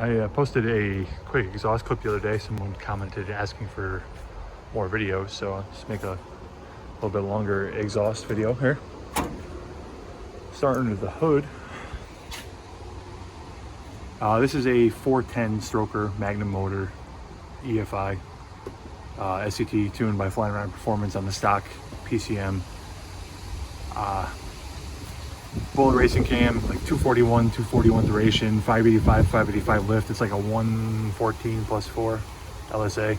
I posted a quick exhaust clip the other day. Someone commented asking for more videos, so I'll just make a little bit longer exhaust video here. Starting with the hood. This is a 410 stroker Magnum motor, EFI, SCT tuned by Flying Around Performance on the stock PCM. Bullet racing cam, like 241 duration, 585 lift. It's like a 114 plus 4 LSA.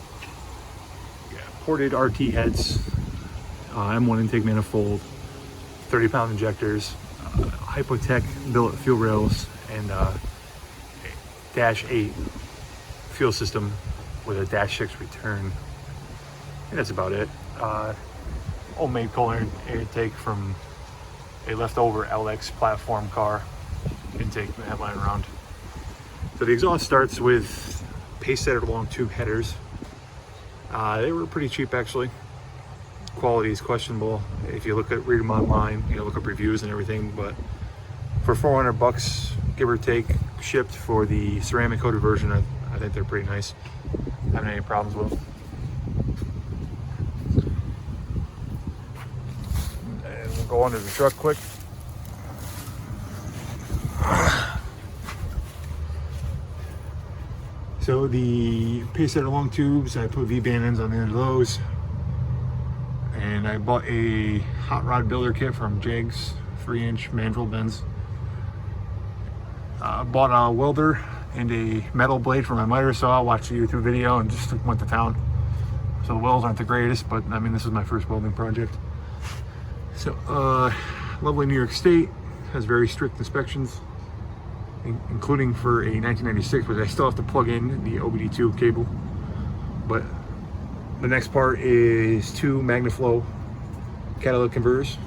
Yeah, ported RT heads, M1 intake manifold, 30-pound injectors, Hypotech billet fuel rails, and Dash 8 fuel system with a Dash 6 return. And that's about it. Homemade cold air intake from a leftover LX platform car intake that I have lying around. So the exhaust starts with pace-setter long tube headers. They were pretty cheap actually. Quality is questionable. If you read them online, look up reviews and everything, but for $400 give or take shipped for the ceramic coated version, I think they're pretty nice. I haven't had any problems with them. Go under the truck quick. So the pace-setter long tubes, I put V-band ends on the end of those, and I bought a hot rod builder kit from Jegs, 3-inch mandrel bends. Bought a welder and a metal blade for my miter saw. I watched a YouTube video and just went to town. So the welds aren't the greatest, but I mean, this is my first welding project. So, lovely New York State, has very strict inspections, including for a 1996, but I still have to plug in the OBD2 cable. But the next part is 2 MagnaFlow catalytic converters.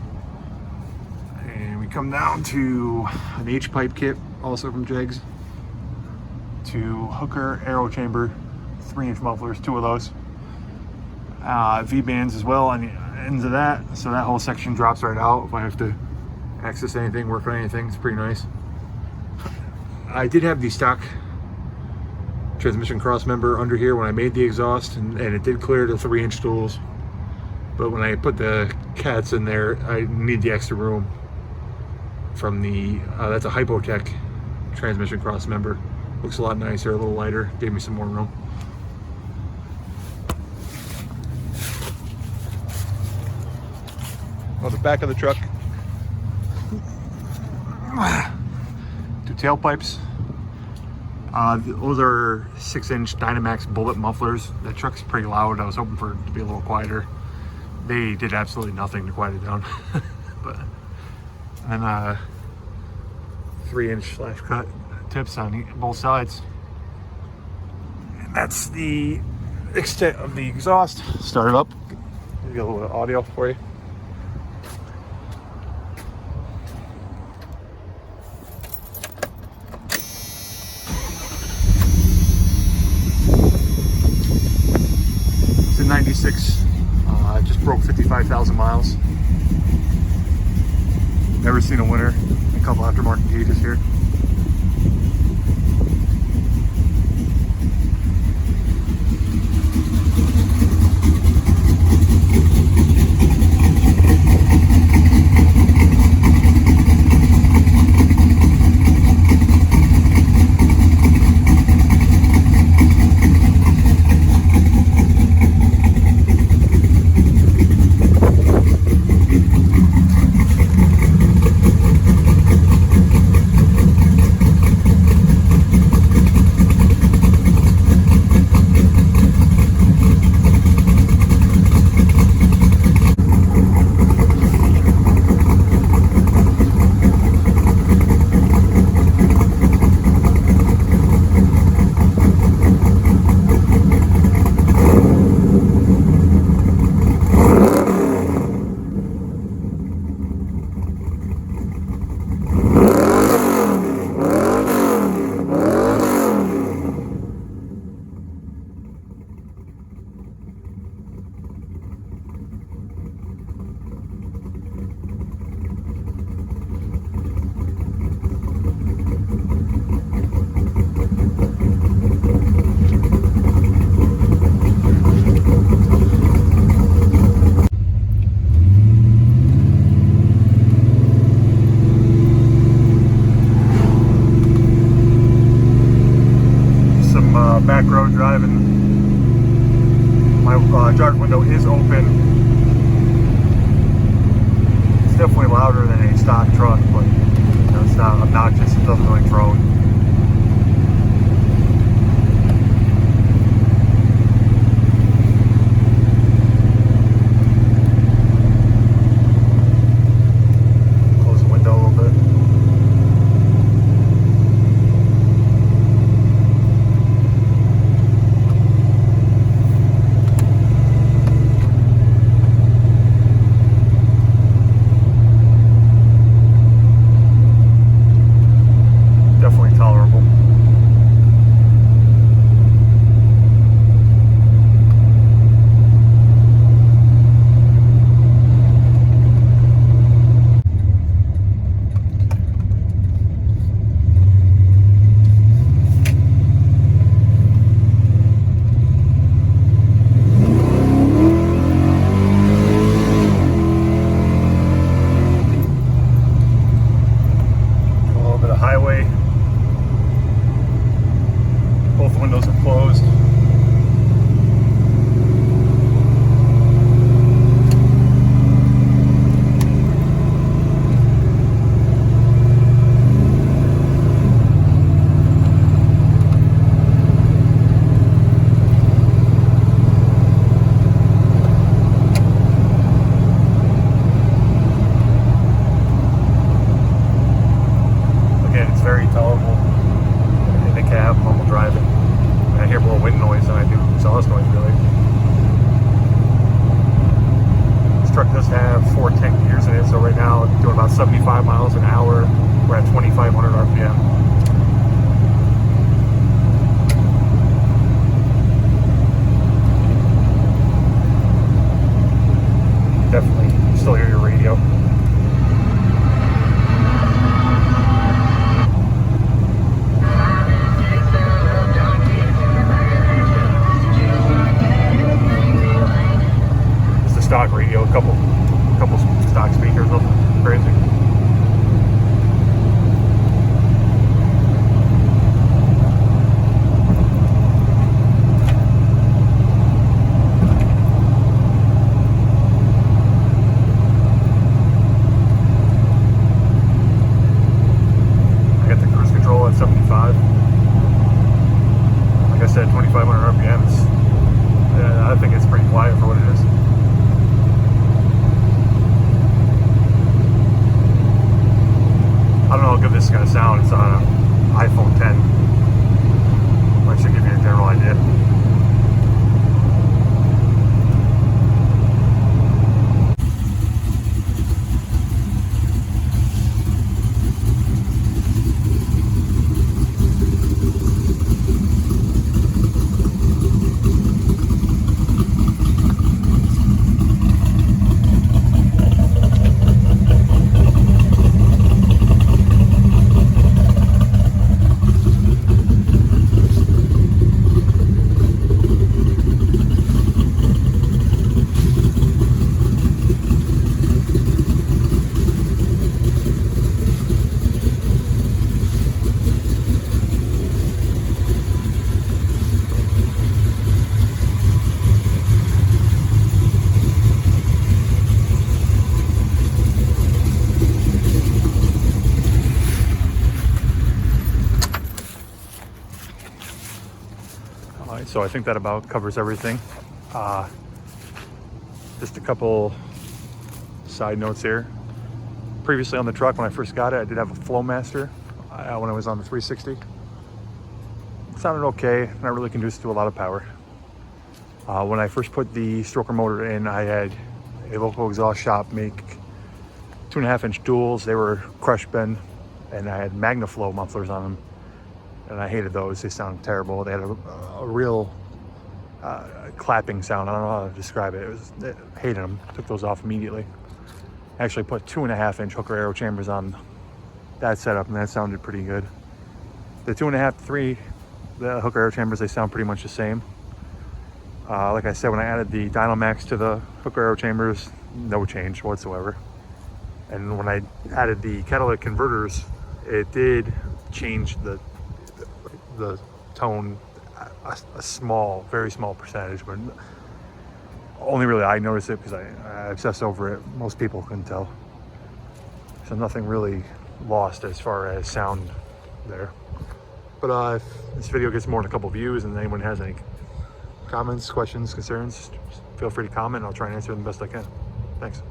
And we come down to an H-pipe kit, also from Jegs, to hooker aero chamber, 3-inch mufflers, 2 of those. V-bands as well on the ends of that, so that whole section drops right out if I have to access anything, work on anything. It's pretty nice. I did have the stock transmission cross member under here when I made the exhaust, and it did clear the 3-inch tools, but when I put the cats in there, I need the extra room from the that's a Hypotech transmission cross member. Looks a lot nicer, a little lighter, gave me some more room. On the back of the truck, 2 tailpipes. Those are 6-inch Dynamax bullet mufflers. That truck's pretty loud. I was hoping for it to be a little quieter. They did absolutely nothing to quiet it down. But and 3-inch slash cut tips on both sides. And that's the extent of the exhaust. Start it up. Get a little audio for you. It's a 96. Just broke 55,000 miles. Never seen a winner. A couple aftermarket gauges here. back road driving. My driver's window is open. It's definitely louder than a stock truck, but you know, it's not obnoxious. It doesn't really drone. Close the window a little bit. Definitely tolerable. A little bit of highway. Both windows are closed. Again, it's very tolerable in the cab, normal driving. I hear more wind noise than I do exhaust noise, really. This truck does have 410 gears in it, so right now it's doing about 75 miles an hour. We're at 2,500 RPM. Definitely still hear your radio. Stock radio, a couple stock speakers, nothing crazy. I got the cruise control at 75. Like I said, 2,500 RPMs. I think it's pretty quiet for what it is. I don't know how good this is going to sound. It's on an iPhone 10. That should give you a general idea. So I think that about covers everything. Just a couple side notes here. Previously on the truck, when I first got it, I did have a Flowmaster when I was on the 360. It sounded okay, not really conducive to a lot of power. When I first put the stroker motor in, I had a local exhaust shop make 2.5-inch duals. They were crush bend, and I had MagnaFlow mufflers on them. And I hated those. They sounded terrible. They had a real clapping sound. I don't know how to describe it. I hated them. Took those off immediately. Actually put 2.5-inch hooker aero chambers on that setup, and that sounded pretty good. The 2.5 to 3, the hooker aero chambers, they sound pretty much the same. Like I said, when I added the Dynamax to the hooker aero chambers, no change whatsoever. And when I added the catalytic converters, it did change the tone a small, very small percentage, but only really I noticed it because I obsessed over it. Most people couldn't tell. So nothing really lost as far as sound there. But if this video gets more than a couple views and anyone has any comments, questions, concerns, feel free to comment. I'll try and answer them the best I can. Thanks.